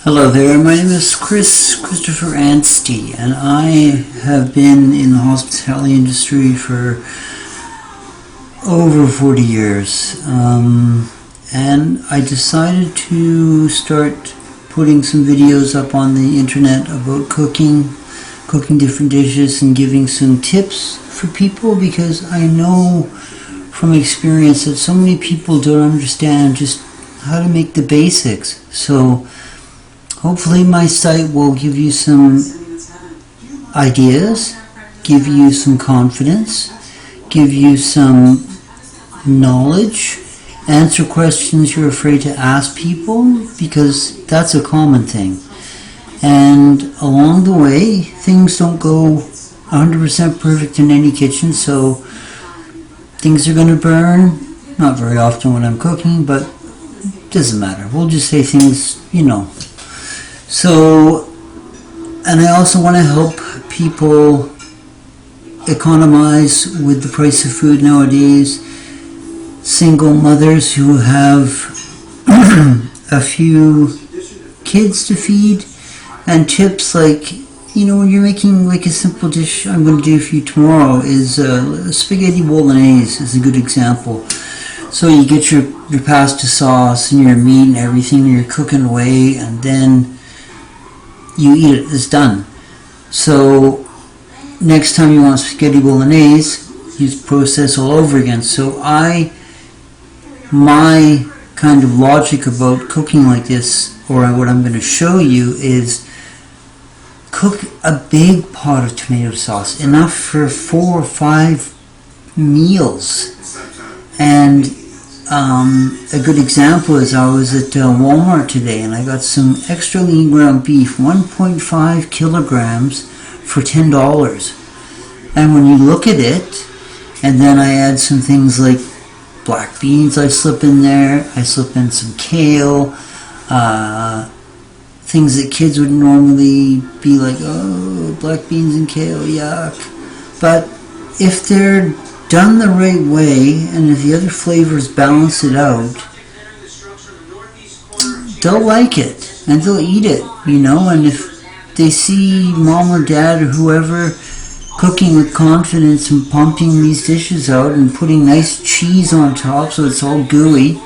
Hello there, my name is Christopher Anstey, and I have been in the hospitality industry for over 40 years. And I decided to start putting some videos up on the internet about cooking different dishes and giving some tips for people, because I know from experience that so many people don't understand just how to make the basics. So hopefully my site will give you some ideas, give you some confidence, give you some knowledge, answer questions you're afraid to ask people, because that's a common thing. And along the way, things don't go 100% perfect in any kitchen, so things are going to burn. Not very often when I'm cooking, but it doesn't matter. We'll just say things, So, and I also want to help people economize with the price of food nowadays. Single mothers who have a few kids to feed, and tips like, when you're making like a simple dish I'm going to do for you tomorrow is spaghetti bolognese is a good example. So you get your pasta sauce and your meat and everything, and you're cooking away, and then you eat it. It's done. So next time you want spaghetti bolognese, you process all over again. So my kind of logic about cooking like this, or what I'm going to show you, is cook a big pot of tomato sauce, enough for 4 or 5 meals. And a good example is I was at Walmart today, and I got some extra lean ground beef, 1.5 kilograms for $10. And when you look at it, and then I add some things like black beans I slip in there, I slip in some kale, things that kids would normally be like, oh, black beans and kale, yuck. But if they're done the right way, and if the other flavors balance it out, they'll like it, and they'll eat it, and if they see mom or dad or whoever cooking with confidence and pumping these dishes out and putting nice cheese on top so it's all gooey,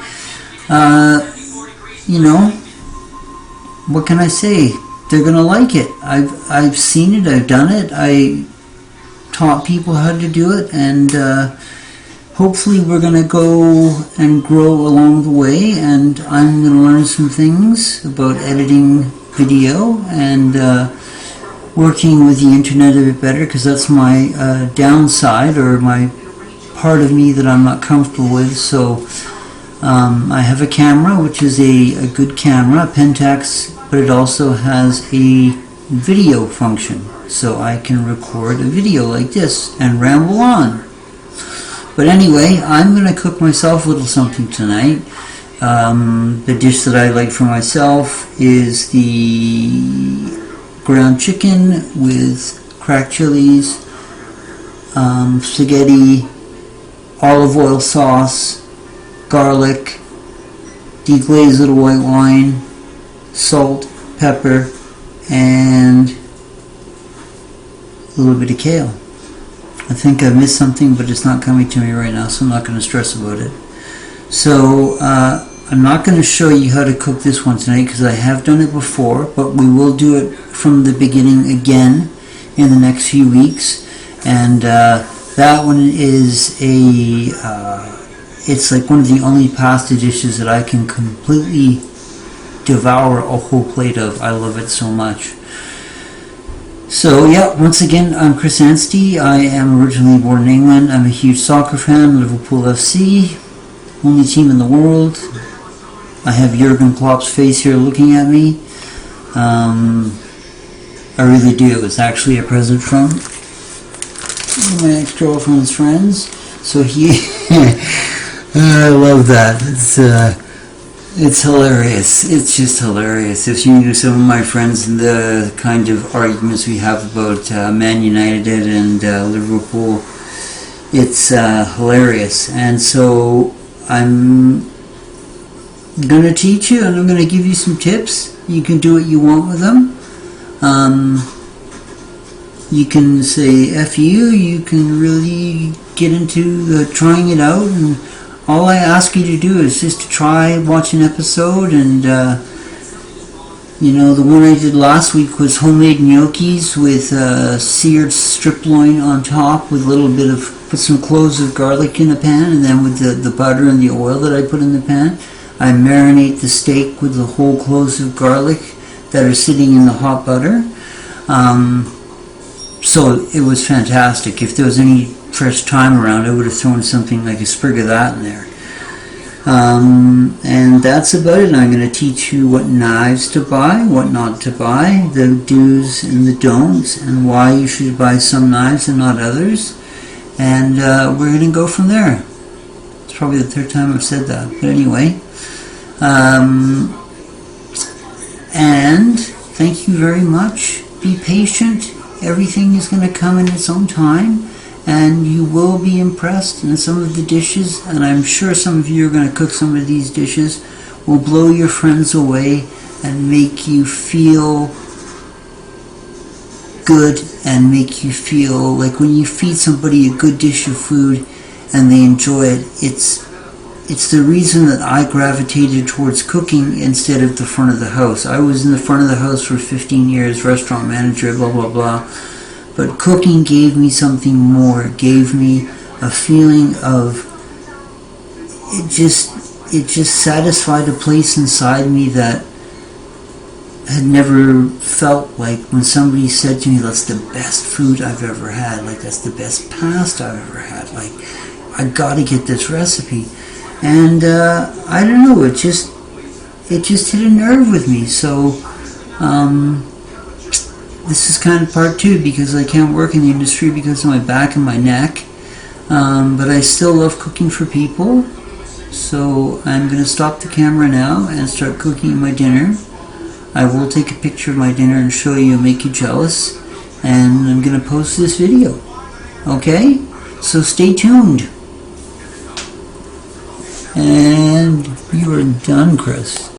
what can I say? They're gonna like it. I've seen it, I've done it, I taught people how to do it, and hopefully we're going to go and grow along the way, and I'm going to learn some things about editing video and working with the internet a bit better, because that's my downside, or my part of me that I'm not comfortable with. So I have a camera, which is a good camera, a Pentax, but it also has a video function, so I can record a video like this and ramble on. But anyway, I'm going to cook myself a little something tonight. The dish that I like for myself is the ground chicken with cracked chilies, spaghetti, olive oil sauce, garlic, deglazed little white wine, salt, pepper, and a little bit of kale. I think I missed something, but it's not coming to me right now, so I'm not going to stress about it. So I'm not going to show you how to cook this one tonight, because I have done it before, but we will do it from the beginning again in the next few weeks. And that one is it's like one of the only pasta dishes that I can completely devour a whole plate of. I love it so much. So yeah, once again, I'm Chris Anstey. I am originally born in England. I'm a huge soccer fan, Liverpool FC, only team in the world. I have Jurgen Klopp's face here looking at me. I really do. It's actually a present from one of my ex-girlfriend's friends. So I love that. It's hilarious. It's just hilarious. If you knew some of my friends and the kind of arguments we have about Man United and Liverpool, it's hilarious. And so I'm going to teach you, and I'm going to give you some tips You can do what you want with them. You can say F you can really get into trying it out, and all I ask you to do is just to try, watch an episode, and the one I did last week was homemade gnocchis with seared strip loin on top with a little bit of, put some cloves of garlic in the pan, and then with the butter and the oil that I put in the pan, I marinate the steak with the whole cloves of garlic that are sitting in the hot butter. So it was fantastic. If there was any fresh thyme around, I would have thrown something like a sprig of that in there. And that's about it. I'm going to teach you what knives to buy, what not to buy, the do's and the don'ts, and why you should buy some knives and not others. And we're going to go from there. It's probably the third time I've said that. But anyway. And thank you very much. Be patient. Everything is going to come in its own time, and you will be impressed. And some of the dishes, and I'm sure some of you are going to cook some of these dishes, will blow your friends away and make you feel good, and make you feel like when you feed somebody a good dish of food and they enjoy it, it's the reason that I gravitated towards cooking instead of the front of the house. I was in the front of the house for 15 years, restaurant manager, blah, blah, blah. But cooking gave me something more. It gave me a feeling of, it just satisfied a place inside me that had never felt like when somebody said to me, that's the best food I've ever had, like that's the best pasta I've ever had, like I gotta get this recipe. And I don't know, it just hit a nerve with me. So this is kind of part two, because I can't work in the industry because of my back and my neck. But I still love cooking for people. So I'm going to stop the camera now and start cooking my dinner. I will take a picture of my dinner and show you, make you jealous. And I'm going to post this video. Okay? So stay tuned. And you are done, Chris.